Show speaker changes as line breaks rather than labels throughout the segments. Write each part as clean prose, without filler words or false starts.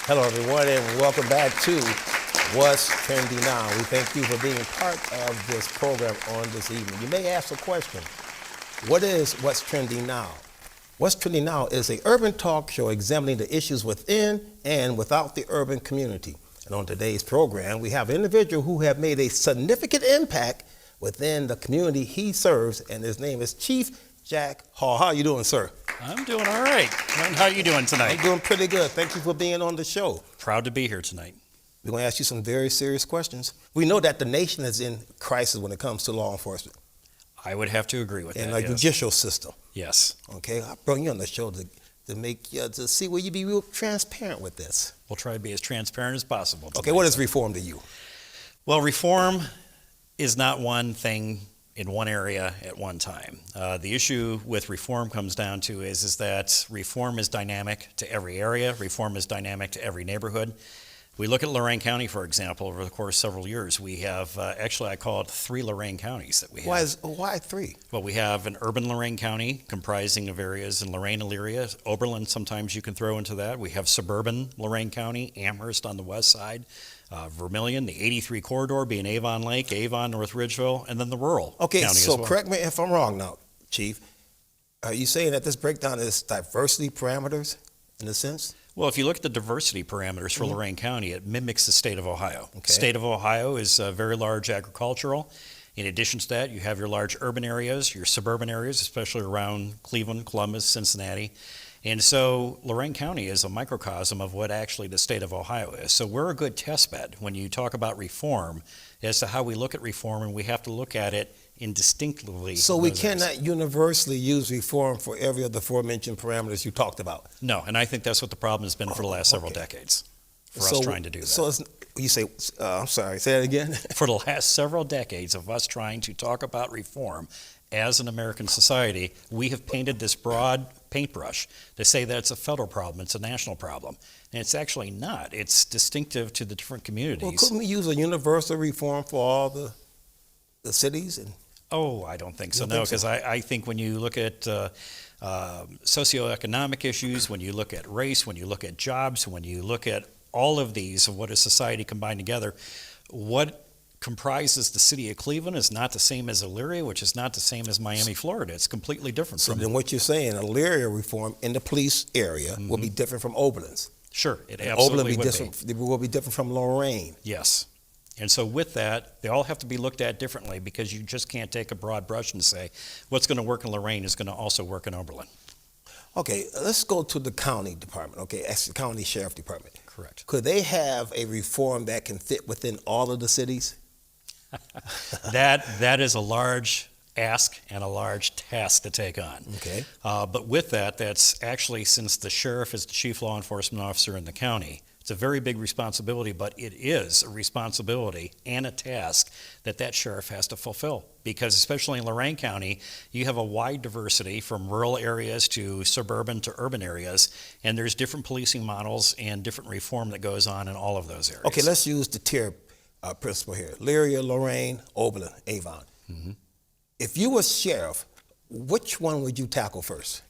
Hello, everyone, and welcome back to What's Trending Now. We thank you for being part of this program on this evening. You may ask a question. What is What's Trending Now? What's Trending Now is an urban talk show examining the issues within and without the urban community. And on today's program, we have an individual who have made a significant impact within the community he serves, and his name is Chief Jack Hall. How are you doing, sir?
I'm doing all right. How are you doing tonight?
I'm doing pretty good. Thank you for being on the show.
Proud to be here tonight.
We're going to ask you some very serious questions. We know that the nation is in crisis when it comes to law enforcement
I would have to agree with
and
that.
the judicial system.
Yes.
Okay, I brought you on the show to see will you be real transparent with this.
We'll try to be as transparent as possible tonight.
Okay, what is reform to you?
Well, reform is not one thing in one area at one time. The issue with reform comes down to is that reform is dynamic to every area. Reform is dynamic to every neighborhood. We look at Lorain County, for example, over the course of several years. We have, actually, I call it 3 Lorain counties that we have.
Why 3?
Well, we have an urban Lorain County comprising of areas in Lorain, Elyria, Oberlin, sometimes you can throw into that. We have suburban Lorain County, Amherst on the west side, Vermilion, the 83 corridor being Avon Lake, Avon, North Ridgeville, and then the rural county as well.
So correct me if I'm wrong now, Chief. Are you saying that this breakdown is diversity parameters in a sense?
Well, if you look at the diversity parameters for Lorain County, it mimics the state of Ohio.
Okay.
The state of Ohio is very large agricultural. In addition to that, you have your large urban areas, your suburban areas, especially around Cleveland, Columbus, Cincinnati. And so Lorain County is a microcosm of what actually the state of Ohio is. So we're a good test bed when you talk about reform as to how we look at reform, and we have to look at it indistinctively.
So we cannot universally use reform for every of the aforementioned parameters you talked about?
No, and I think that's what the problem has been for the last several decades for us trying to do that.
So you say, I'm sorry, say that again?
For the last several decades of us trying to talk about reform as an American society, we have painted this broad paintbrush to say that it's a federal problem, it's a national problem. And it's actually not. It's distinctive to the different communities.
Well, couldn't we use a universal reform for all the cities?
Oh, I don't think so, no, because I think when you look at socioeconomic issues, when you look at race, when you look at jobs, when you look at all of these of what is society combined together, what comprises the city of Cleveland is not the same as Elyria, which is not the same as Miami, Florida. It's completely different
So
from
then what you're saying, Elyria reform in the police area will be different from Oberlin's.
Sure, it absolutely would be.
It will be different from Lorain.
Yes. And so with that, they all have to be looked at differently because you just can't take a broad brush and say what's going to work in Lorain is going to also work in Oberlin.
Okay, let's go to the county department, okay, as the county sheriff department.
Correct.
Could they have a reform that can fit within all of the cities?
That is a large ask and a large task to take on.
Okay.
But with that, that's actually, since the sheriff is the chief law enforcement officer in the county, it's a very big responsibility, but it is a responsibility and a task that sheriff has to fulfill. Because especially in Lorain County, you have a wide diversity from rural areas to suburban to urban areas, and there's different policing models and different reform that goes on in all of those areas.
Okay, let's use the tier principle here. Elyria, Lorain, Oberlin, Avon. Mm-hmm. If you were sheriff, which one would you tackle first?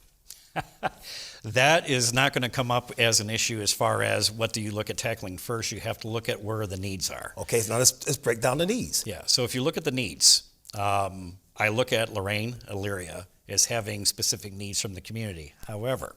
That is not going to come up as an issue as far as what do you look at tackling first. You have to look at where the needs are.
Okay, so now let's break down the needs.
Yeah, so if you look at the needs, I look at Lorain, Elyria, as having specific needs from the community. However,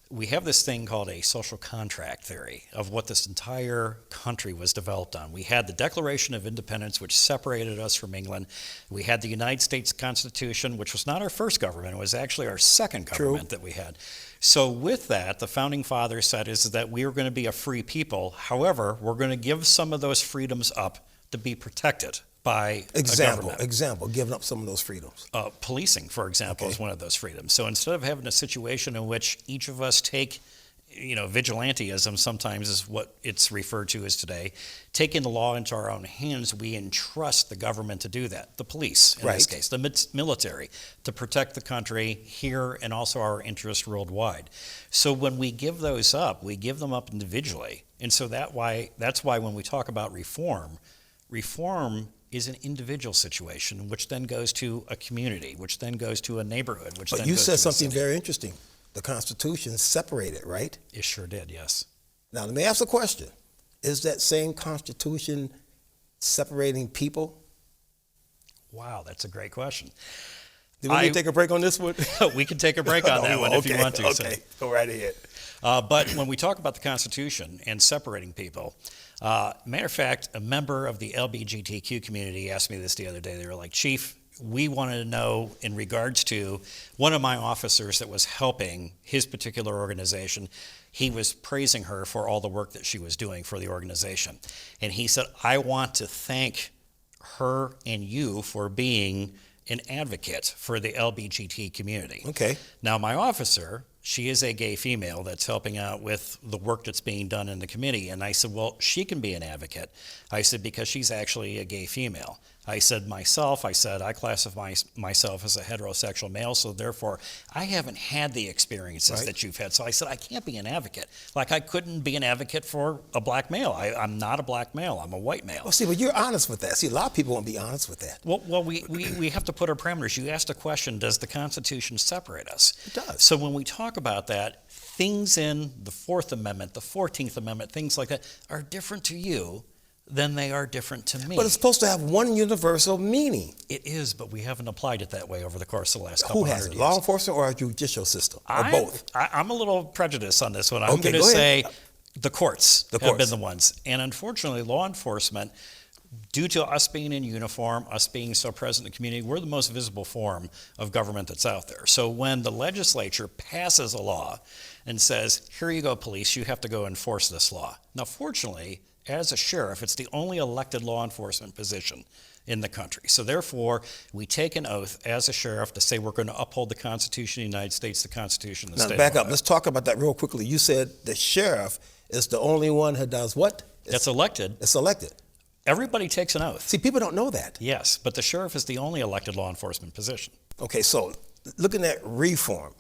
we have this thing called a social contract theory of what this entire country was developed on. We had the Declaration of Independence, which separated us from England. We had the United States Constitution, which was not our first government. It was actually our second government that we had. So with that, the Founding Fathers said is that we are going to be a free people. However, we're going to give some of those freedoms up to be protected by a government.
Example, giving up some of those freedoms.
Policing, for example, is one of those freedoms. So instead of having a situation in which each of us take, vigilanteism sometimes is what it's referred to as today, taking the law into our own hands, we entrust the government to do that, the police in this case, the military, to protect the country here and also our interests worldwide. So when we give those up, we give them up individually. And so that's why when we talk about reform is an individual situation, which then goes to a community, which then goes to a neighborhood, which then goes to a city.
But you said something very interesting. The Constitution separated, right?
It sure did, yes.
Now, let me ask a question. Is that same Constitution separating people?
Wow, that's a great question.
Do we need to take a break on this one?
We can take a break on that one if you want to.
Okay, go right ahead.
But when we talk about the Constitution and separating people, matter of fact, a member of the LGBTQ community asked me this the other day. They were like, Chief, we wanted to know in regards to one of my officers that was helping his particular organization. He was praising her for all the work that she was doing for the organization. And he said, I want to thank her and you for being an advocate for the LGBT community.
Okay.
Now, my officer, she is a gay female that's helping out with the work that's being done in the committee. And I said, well, she can be an advocate. I said, because she's actually a gay female. I said, I classify myself as a heterosexual male, so therefore I haven't had the experiences that you've had. So I said, I can't be an advocate. Like I couldn't be an advocate for a black male. I'm not a black male. I'm a white male.
Well, see, but you're honest with that. See, a lot of people won't be honest with that.
Well, we have to put our parameters. You asked a question, does the Constitution separate us?
It does.
So when we talk about that, things in the Fourth Amendment, the 14th Amendment, things like that are different to you than they are different to me.
But it's supposed to have one universal meaning.
It is, but we haven't applied it that way over the course of the last couple
Who
hundred
has it?
years.
Law enforcement or our judicial system? Or both?
I'm a little prejudiced on this one. I'm
Okay,
going to
go
say
ahead.
the courts have
courts.
been the ones. And unfortunately, law enforcement, due to us being in uniform, us being so present in the community, we're the most visible form of government that's out there. So when the legislature passes a law and says, here you go, police, you have to go enforce this law. Now, fortunately, as a sheriff, it's the only elected law enforcement position in the country. So therefore, we take an oath as a sheriff to say we're going to uphold the Constitution of the United States, the Constitution of the state.
Now, back
of
up.
Ohio.
Let's talk about that real quickly. You said the sheriff is the only one who does what?
That's elected.
It's elected.
Everybody takes an oath.
See, people don't know that.
Yes, but the sheriff is the only elected law enforcement position.
Okay, so looking at reform,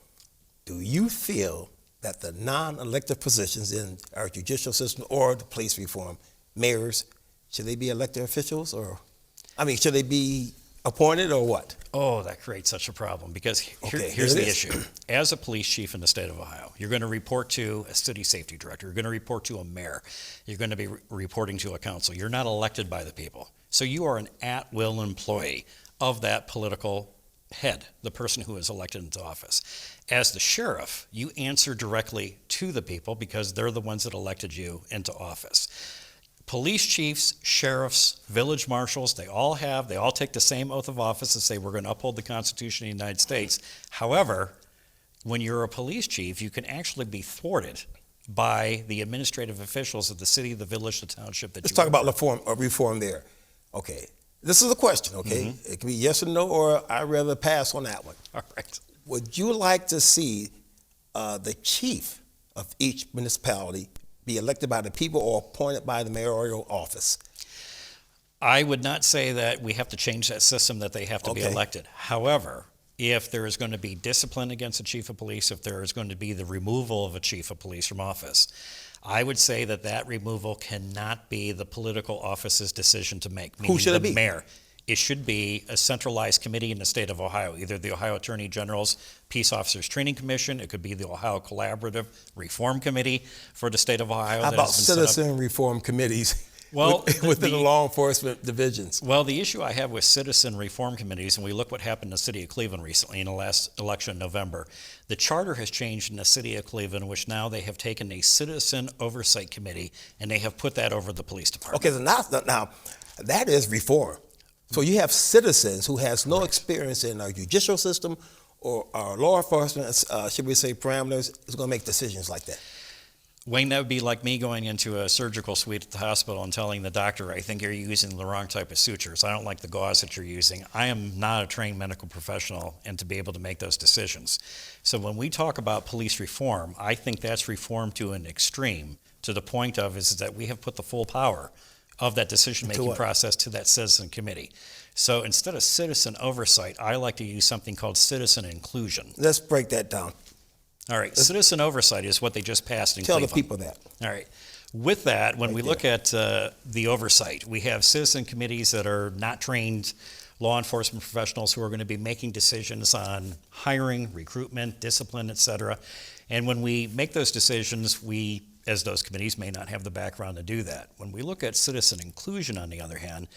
do you feel that the non-elected positions in our judicial system or the police reform, mayors, should they be elected officials should they be appointed or what?
Oh, that creates such a problem because
Okay,
here's
here it
the
is.
issue. As a police chief in the state of Ohio, you're going to report to a city safety director. You're going to report to a mayor. You're going to be reporting to a council. You're not elected by the people. So you are an at-will employee of that political head, the person who is elected into office. As the sheriff, you answer directly to the people because they're the ones that elected you into office. Police chiefs, sheriffs, village marshals, they all take the same oath of office and say we're going to uphold the Constitution of the United States. However, when you're a police chief, you can actually be thwarted by the administrative officials of the city, the village, the township that
Let's
you
talk
work
about reform there. Okay, this is a question, okay?
Mm-hmm.
It can be yes or no, or I'd rather pass on that one.
All right.
Would you like to see the chief of each municipality be elected by the people or appointed by the mayoral office?
I would not say that we have to change that system, that they have to be
Okay.
elected. However, if there is going to be discipline against a chief of police, if there is going to be the removal of a chief of police from office, I would say that that removal cannot be the political office's decision to make.
Who should it
the
be?
Mayor. It should be a centralized committee in the state of Ohio, either the Ohio Attorney General's Peace Officers Training Commission. It could be the Ohio Collaborative Reform Committee for the state of Ohio.
How
that
about
has been set up.
citizen reform committees
Well,
within the law enforcement divisions?
Well, the issue I have with citizen reform committees, and we look what happened in the city of Cleveland recently in the last election in November, the charter has changed in the city of Cleveland, which now they have taken a citizen oversight committee and they have put that over the police department.
Okay, so now that is reform. So you have citizens who has no experience in our judicial system or our law enforcement, should we say, parameters, is going to make decisions like that.
Wayne, that would be like me going into a surgical suite at the hospital and telling the doctor, I think you're using the wrong type of sutures. I don't like the gauze that you're using. I am not a trained medical professional and to be able to make those decisions. So when we talk about police reform, I think that's reform to an extreme, to the point of is that we have put the full power of that decision-making process to that citizen committee. So instead of citizen oversight, I like to use something called citizen inclusion.
Let's break that down.
All right, citizen oversight is what they just passed in
Tell
Cleveland.
the people that.
All right. With that, when we look at the oversight, we have citizen committees that are not trained law enforcement professionals who are going to be making decisions on hiring, recruitment, discipline, et cetera. And when we make those decisions, we as those committees may not have the background to do that. When we look at citizen inclusion, on the other hand,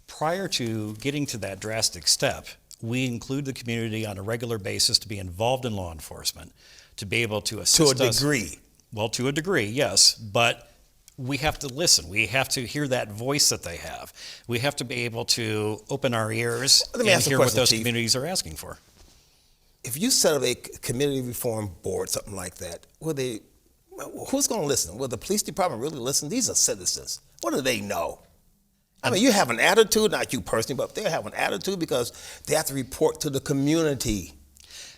prior to getting to that drastic step, we include the community on a regular basis to be involved in law enforcement, to be able to assist
To a
us.
degree.
Well, to a degree, yes, but we have to listen. We have to hear that voice that they have. We have to be able to open our ears
Let me
and
ask a
hear what
question,
those
Chief.
communities are asking for.
If you set up a community reform board, something like that, who's going to listen? Will the police department really listen? These are citizens. What do they know? I mean, you have an attitude, not you personally, but they have an attitude because they have to report to the community.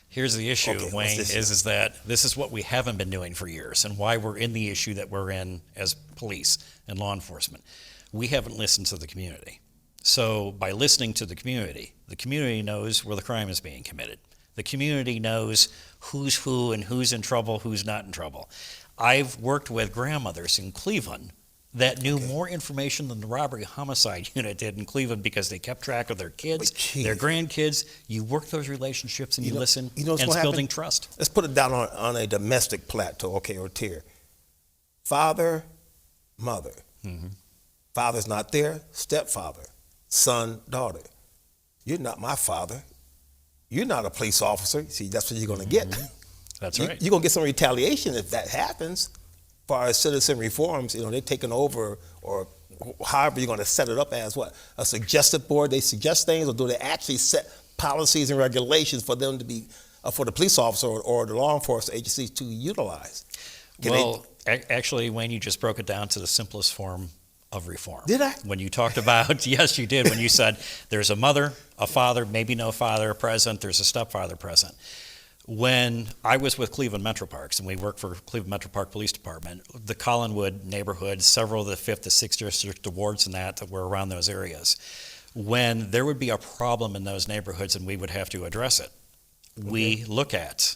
Here's the issue,
Okay,
Wayne,
what's this?
is that this is what we haven't been doing for years and why we're in the issue that we're in as police and law enforcement. We haven't listened to the community. So by listening to the community knows where the crime is being committed. The community knows who's who and who's in trouble, who's not in trouble. I've worked with grandmothers in Cleveland that knew more information than the robbery homicide unit did in Cleveland because they kept track of their kids, their grandkids. You work those relationships and you listen,
you know what's
and
gonna
it's building
happen?
trust.
Let's put it down on a domestic plateau, okay, or tier. Father, mother.
Mm-hmm.
Father's not there, stepfather, son, daughter. You're not my father. You're not a police officer. See, that's what you're going to get.
That's right.
You're going to get some retaliation if that happens. As far as citizen reforms, they're taking over, or however you're going to set it up as what? A suggestive board, they suggest things, or do they actually set policies and regulations for them to be, for the police officer or the law enforcement agencies to utilize?
Actually, Wayne, you just broke it down to the simplest form of reform.
Did I?
When you talked about, yes, you did, when you said there's a mother, a father, maybe no father present, there's a stepfather present. When I was with Cleveland Metro Parks, and we worked for Cleveland Metro Park Police Department, the Collinwood neighborhood, several of the 5th to 6th district wards and that were around those areas, when there would be a problem in those neighborhoods and we would have to address it, we look at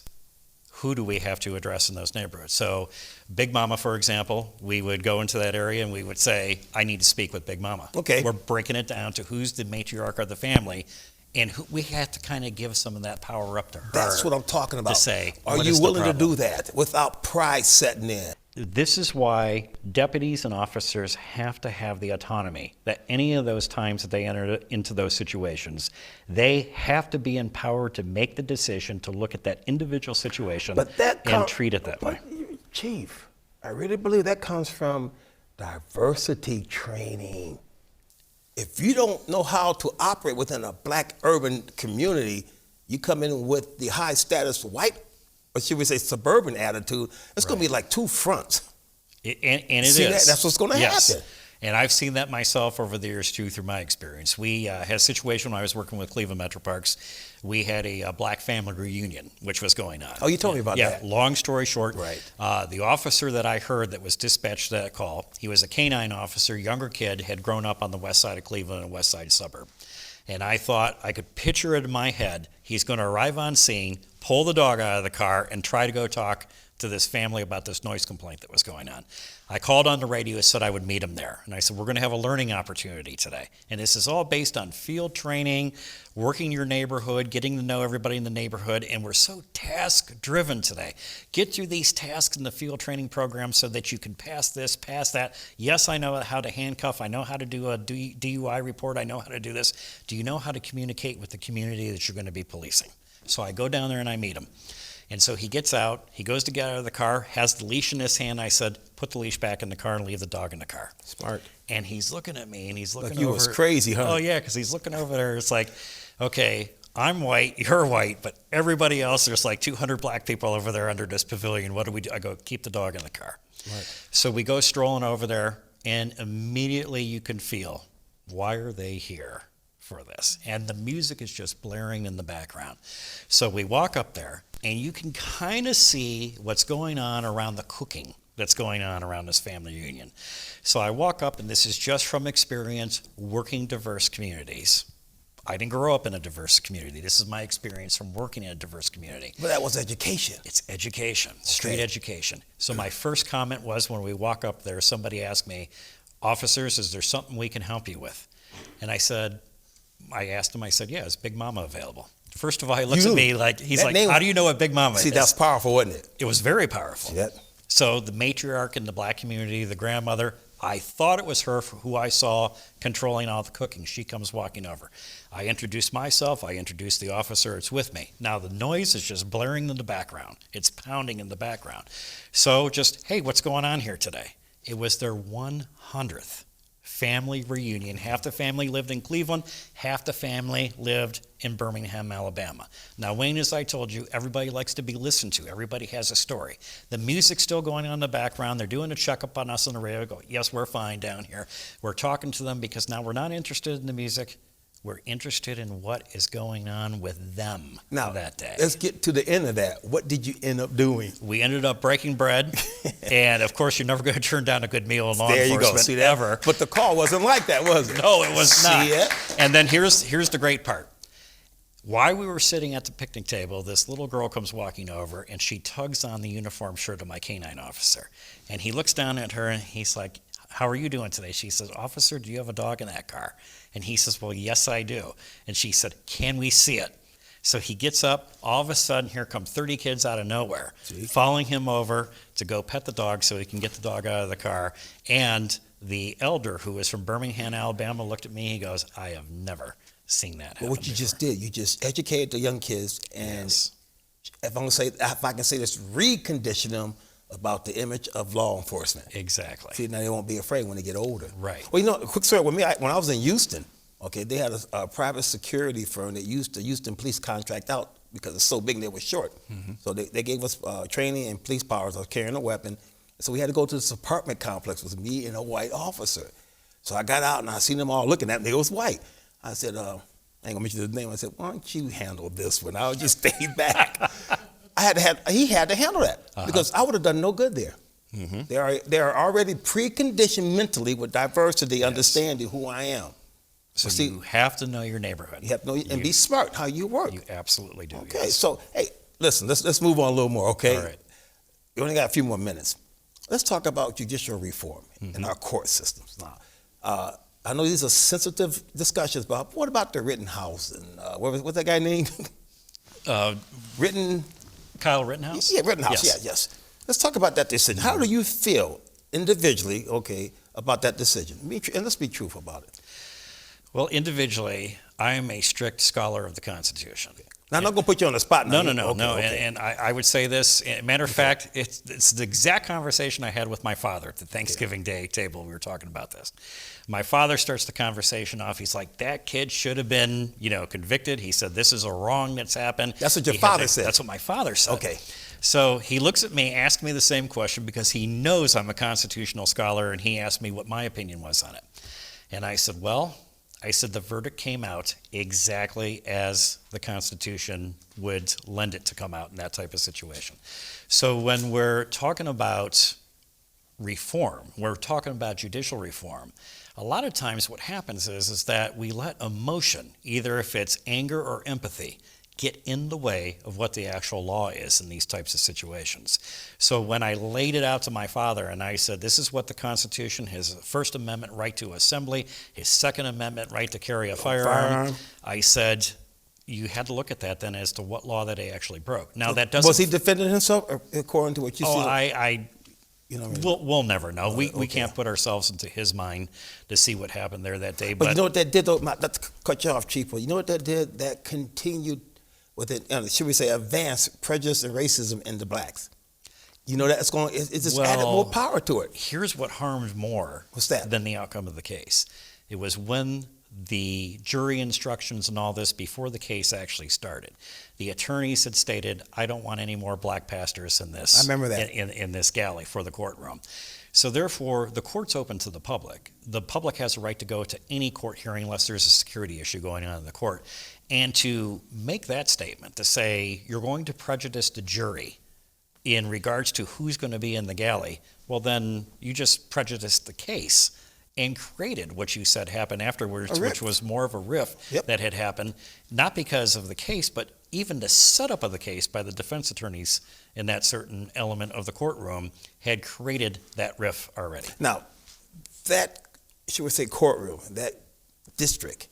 who do we have to address in those neighborhoods. So Big Mama, for example, we would go into that area and we would say, I need to speak with Big Mama.
Okay.
We're breaking it down to who's the matriarch of the family, and we have to kind of give some of that power up to her.
That's what I'm talking about.
To say,
are
what
you
is the
willing to
problem?
do that without pride setting in?
This is why deputies and officers have to have the autonomy that any of those times that they enter into those situations, they have to be empowered to make the decision to look at that individual situation and treat it that way.
Chief, I really believe that comes from diversity training. If you don't know how to operate within a black urban community, you come in with the high status white, or should we say suburban attitude, it's going to be like two fronts.
And it
See
is.
That's what's going to happen.
And I've seen that myself over the years, too, through my experience. We had a situation when I was working with Cleveland Metro Parks. We had a black family reunion, which was going on.
Oh, you told me about that.
Yeah, long story short,
Right.
The officer that I heard that was dispatched to that call, he was a canine officer, younger kid, had grown up on the west side of Cleveland, a west side suburb. And I thought, I could picture it in my head. He's going to arrive on scene, pull the dog out of the car, and try to go talk to this family about this noise complaint that was going on. I called on the radio and said I would meet him there. And I said, we're going to have a learning opportunity today. And this is all based on field training, working your neighborhood, getting to know everybody in the neighborhood. And we're so task-driven today. Get through these tasks in the field training program so that you can pass this, pass that. Yes, I know how to handcuff. I know how to do a DUI report. I know how to do this. Do you know how to communicate with the community that you're going to be policing? So I go down there and I meet him. And so he gets out, he goes to get out of the car, has the leash in his hand. I said, put the leash back in the car and leave the dog in the car.
Smart.
And he's looking at me and he's looking
Like
over.
you was crazy, huh?
Oh, yeah, because he's looking over there. It's like, okay, I'm white, you're white, but everybody else, there's like 200 black people over there under this pavilion. What do we do? I go, keep the dog in the car.
Right.
So we go strolling over there, and immediately you can feel, why are they here for this? And the music is just blaring in the background. So we walk up there, and you can kind of see what's going on around the cooking that's going on around this family reunion. So I walk up, and this is just from experience working diverse communities. I didn't grow up in a diverse community. This is my experience from working in a diverse community.
But that was education.
It's education, street education. So my first comment was when we walk up there, somebody asked me, officers, is there something we can help you with? And I asked him, yeah, is Big Mama available? First of all, he looks at me like, he's like, how do you know what Big Mama is?
See, that's powerful, wasn't it?
It was very powerful.
See that?
So the matriarch in the black community, the grandmother, I thought it was her who I saw controlling all the cooking. She comes walking over. I introduce myself. I introduce the officer. It's with me. Now the noise is just blaring in the background. It's pounding in the background. So just, hey, what's going on here today? It was their 100th family reunion. Half the family lived in Cleveland. Half the family lived in Birmingham, Alabama. Now, Wayne, as I told you, everybody likes to be listened to. Everybody has a story. The music's still going on in the background. They're doing a checkup on us on the radio. Go, yes, we're fine down here. We're talking to them because now we're not interested in the music. We're interested in what is going on with them that day.
Let's get to the end of that. What did you end up doing?
We ended up breaking bread. And, of course, you're never going to turn down a good meal in law
there
enforcement.
You go. See that?
Ever.
But the call wasn't like that, was it?
No, it was not.
See it?
And then here's the great part. While we were sitting at the picnic table, this little girl comes walking over, and she tugs on the uniform shirt of my canine officer. And he looks down at her, and he's like, how are you doing today? She says, officer, do you have a dog in that car? And he says, well, yes, I do. And she said, can we see it? So he gets up. All of a sudden, here come 30 kids out of nowhere, following him over to go pet the dog so he can get the dog out of the car. And the elder, who is from Birmingham, Alabama, looked at me. He goes, I have never seen that happen.
Well, what you just did, you just educated the young kids, and if I can say this, recondition them about the image of law enforcement.
Exactly.
See, now they won't be afraid when they get older.
Right.
Well, you know, quick story with me. When I was in Houston, okay, they had a private security firm that used the Houston police contract out because it's so big and they were short. Mm-hmm. So they gave us training and police powers of carrying a weapon. So we had to go to this apartment complex with me and a white officer. So I got out and I seen them all looking at me. It was white. I said, I ain't gonna mention the name. I said, why don't you handle this one? I'll just stay back. He had to handle that because I would have done no good there. Mm-hmm. They are already preconditioned mentally with diversity, understanding who I am.
So you have to know your neighborhood.
You have to know and be smart how you work.
You absolutely do.
Okay,
yes.
So hey, listen, let's move on a little more. Okay,
all right.
We only got a few more minutes. Let's talk about judicial reform in our court systems now. I know these are sensitive discussions, but what about the Rittenhouse and what's that guy named?
Kyle Rittenhouse?
Yeah, Rittenhouse, yes. Let's talk about that decision. How do you feel individually, okay, about that decision? And let's be truthful about it.
Well, individually, I am a strict scholar of the Constitution.
Now, I'm not going to put you on the spot now.
No.
Okay.
And I would say this. Matter of fact, it's the exact conversation I had with my father at the Thanksgiving Day table. We were talking about this. My father starts the conversation off. He's like, that kid should have been, convicted. He said, this is a wrong that's happened.
That's what your father said.
That's what my father said.
Okay.
So he looks at me, asks me the same question because he knows I'm a constitutional scholar, and he asked me what my opinion was on it. And I said, the verdict came out exactly as the Constitution would lend it to come out in that type of situation. So when we're talking about reform, we're talking about judicial reform, a lot of times what happens is that we let emotion, either if it's anger or empathy, get in the way of what the actual law is in these types of situations. So when I laid it out to my father and I said, this is what the Constitution, his First Amendment right to assembly, his Second Amendment right to carry a firearm, I said, you had to look at that then as to what law that he actually broke. Now that doesn't...
Was he defending himself according to what you said?
We'll never know. We can't put ourselves into his mind to see what happened there that day.
But you know what that did, though? Not to cut you off, Chief, but you know what that did? That continued with it, should we say, advanced prejudice and racism in the blacks. You know, it's just added more power to it.
Here's what harmed more than the outcome of the case. It was when the jury instructions and all this, before the case actually started, the attorneys had stated, I don't want any more black pastors in this.
I remember that.
In this galley for the courtroom. So therefore, the court's open to the public. The public has a right to go to any court hearing unless there's a security issue going on in the court. And to make that statement, to say you're going to prejudice the jury in regards to who's going to be in the galley, well, then you just prejudiced the case and created what you said happened afterwards, which was more of a rift that had happened, not because of the case, but even the setup of the case by the defense attorneys in that certain element of the courtroom had created that rift already.
Now, that, should we say, courtroom, that district,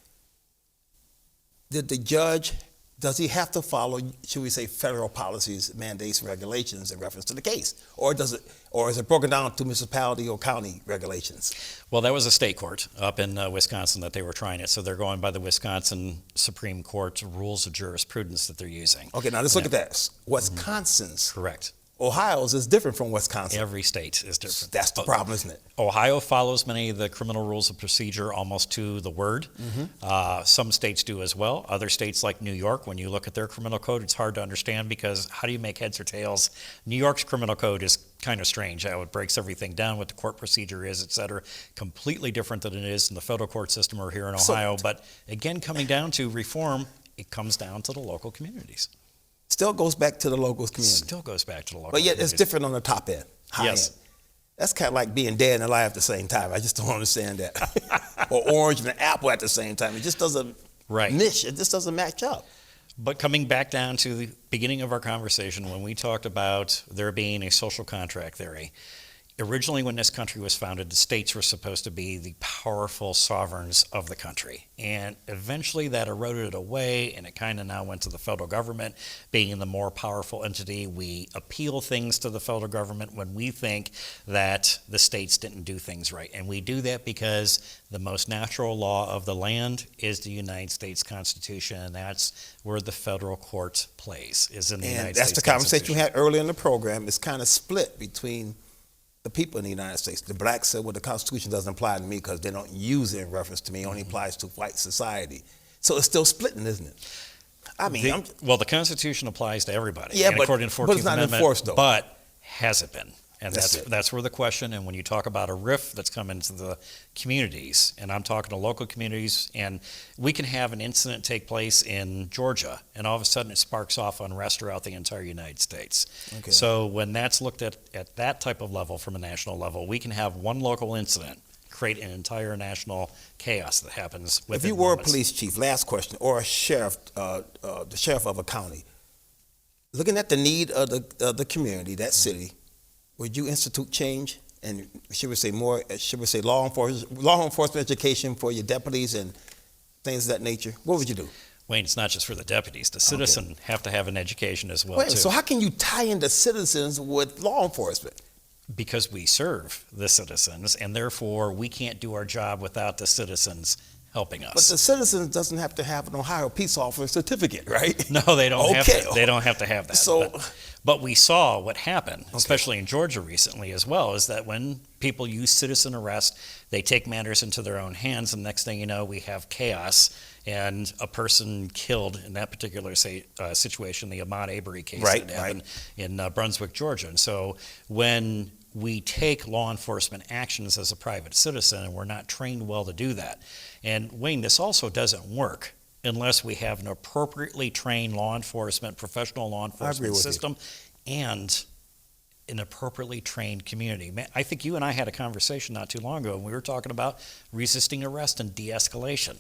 did the judge, does he have to follow, should we say, federal policies, mandates, regulations in reference to the case? Or does it, Or is it broken down to municipality or county regulations?
Well, that was a state court up in Wisconsin that they were trying it, so they're going by the Wisconsin Supreme Court rules of jurisprudence that they're using.
Okay, now let's look at that. Wisconsin's.
Correct.
Ohio's is different from Wisconsin.
Every state is different.
That's the problem, isn't it?
Ohio follows many of the criminal rules of procedure almost to the word. Some states do as well. Other states like New York, when you look at their criminal code, it's hard to understand because how do you make heads or tails? New York's criminal code is kind of strange, how it breaks everything down, what the court procedure is, et cetera. Completely different than it is in the federal court system or here in Ohio. But again, coming down to reform, it comes down to the local communities.
Still goes back to the local community.
Still goes back to the local
But yet
communities.
it's different on the top end, high
Yes.
end. That's kind of like being dead and alive at the same time. I just don't understand that. Or orange and an apple at the same time. It just doesn't mesh. It just doesn't match up.
But coming back down to the beginning of our conversation, when we talked about there being a social contract theory, originally when this country was founded, the states were supposed to be the powerful sovereigns of the country. And eventually that eroded away, and it kind of now went to the federal government being the more powerful entity. We appeal things to the federal government when we think that the states didn't do things right. And we do that because the most natural law of the land is the United States Constitution, and that's where the federal court plays, is in the United States Constitution.
And that's the conversation we had earlier in the program. It's kind of split between the people in the United States. The blacks said, well, the Constitution doesn't apply to me because they don't use it in reference to me. It only applies to white society. So it's still splitting, isn't it? I mean,
well, the Constitution applies to everybody.
Yeah,
and according to the 14th
but it's not
Amendment,
enforced, though.
But has it been? And
That's
that's where the question, and when you talk about a rift that's come into the communities, and I'm talking to local communities, and we can have an incident take place in Georgia, and all of a sudden it sparks off unrest throughout the entire United States.
Okay.
So when that's looked at that type of level, from a national level, we can have one local incident create an entire national chaos that happens within
if you were
moments.
a police chief, last question, or a sheriff, the sheriff of a county, looking at the need of the community, that city, would you institute change and should we say law enforcement education for your deputies and things of that nature? What would you do?
Wayne, it's not just for the deputies. The citizen have to have an education as well,
Wait,
too.
so how can you tie in the citizens with law enforcement?
Because we serve the citizens, and therefore we can't do our job without the citizens helping us.
But the citizens doesn't have to have an Ohio peace officer certificate, right?
No, they don't have to. They don't have to have that.
So,
but we saw what happened, especially in Georgia recently as well, is that when people use citizen arrest, they take matters into their own hands, and next thing you know, we have chaos and a person killed in that particular situation, the Ahmaud Arbery case that happened in Brunswick, Georgia. And so when we take law enforcement actions as a private citizen, and we're not trained well to do that. And Wayne, this also doesn't work unless we have an appropriately trained law enforcement, professional law enforcement system, and an appropriately trained community. I think you and I had a conversation not too long ago, and we were talking about resisting arrest and de-escalation.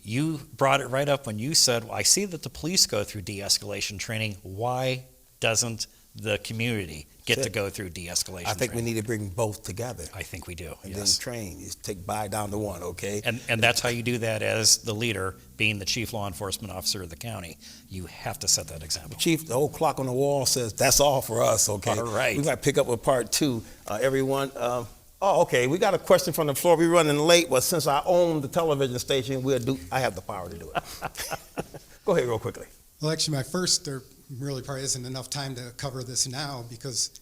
You brought it right up when you said, well, I see that the police go through de-escalation training. Why doesn't the community get to go through de-escalation
I think
training?
we need to bring both together.
I think we do,
And
yes.
then train. You take buy down to one, okay?
And that's how you do that as the leader, being the chief law enforcement officer of the county. You have to set that example.
Chief, the old clock on the wall says that's all for us, okay?
All right.
We might pick up with part two. Everyone, okay, we got a question from the floor. We're running late, but since I own the television station, I have the power to do it. Go ahead real quickly.
Well, actually, there really probably isn't enough time to cover this now, because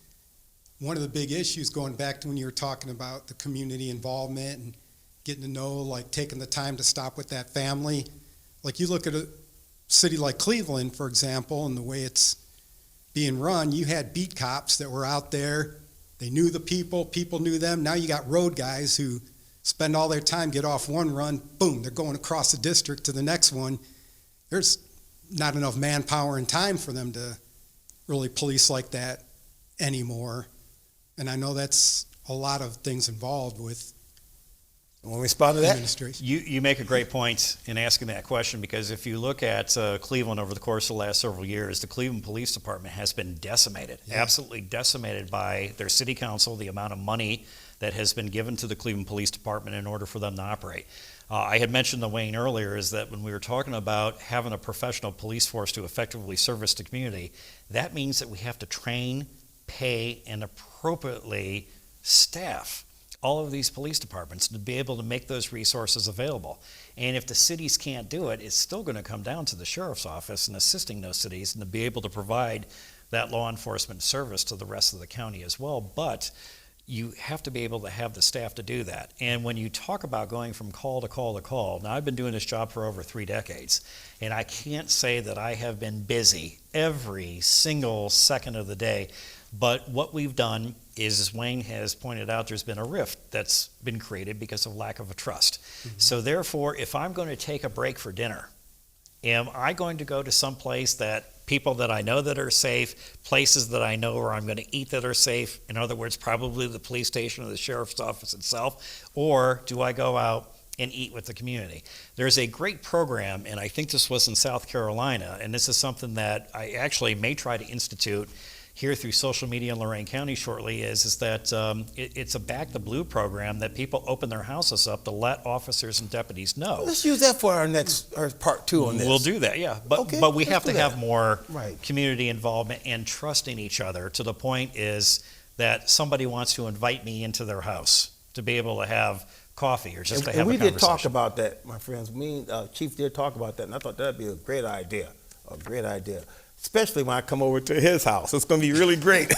one of the big issues, going back to when you were talking about the community involvement and getting to know, like taking the time to stop with that family, like you look at a city like Cleveland, for example, and the way it's being run, you had beat cops that were out there. They knew the people knew them. Now you got road guys who spend all their time, get off one run, boom, they're going across the district to the next one. There's not enough manpower and time for them to really police like that anymore. And I know that's a lot of things involved with
Want to respond to that?
administration.
You make a great point in asking that question, because if you look at Cleveland over the course of the last several years, the Cleveland Police Department has been decimated, absolutely decimated by their city council, the amount of money that has been given to the Cleveland Police Department in order for them to operate. I had mentioned to Wayne earlier is that when we were talking about having a professional police force to effectively service the community, that means that we have to train pay and appropriately staff all of these police departments to be able to make those resources available. And if the cities can't do it, it's still going to come down to the sheriff's office and assisting those cities and to be able to provide that law enforcement service to the rest of the county as well. But you have to be able to have the staff to do that. And when you talk about going from call to call to call, now I've been doing this job for over 3 decades, and I can't say that I have been busy every single second of the day. But what we've done is, as Wayne has pointed out, there's been a rift that's been created because of lack of a trust. So therefore, if I'm going to take a break for dinner, am I going to go to some place that people that I know that are safe, places that I know where I'm going to eat that are safe, in other words, probably the police station or the sheriff's office itself, or do I go out and eat with the community? There's a great program, and I think this was in South Carolina, and this is something that I actually may try to institute here through social media in Lorain County shortly, is that it's a Back the Blue program that people open their houses up to let officers and deputies know.
Let's use that for our part 2 on this.
We'll do that, yeah. But
Okay,
but we
let's
have
do
to have
that.
more
Right.
community involvement and trust in each other, to the point is that somebody wants to invite me into their house to be able to have coffee or just to have
And
a
we
conversation.
did talk about that, my friends. Me and Chief did talk about that, and I thought that'd be a great idea. A great idea. Especially when I come over to his house. It's going to be really great.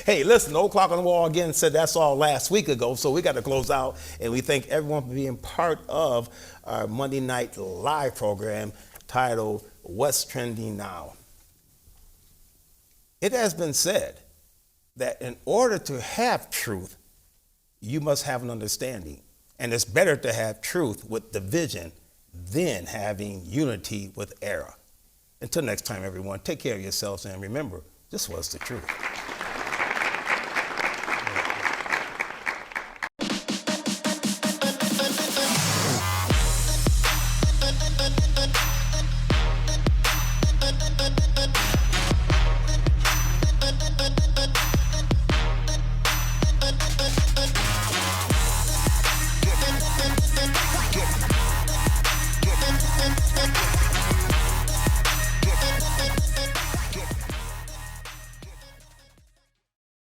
Hey, listen, Old Clock on the Wall again said that's all last week ago, so we got to close out. And we thank everyone for being part of our Monday night live program titled What's Trending Now. It has been said that in order to have truth, you must have an understanding. And it's better to have truth with division than having unity with error. Until next time, everyone, take care of yourselves, and remember, this was the truth.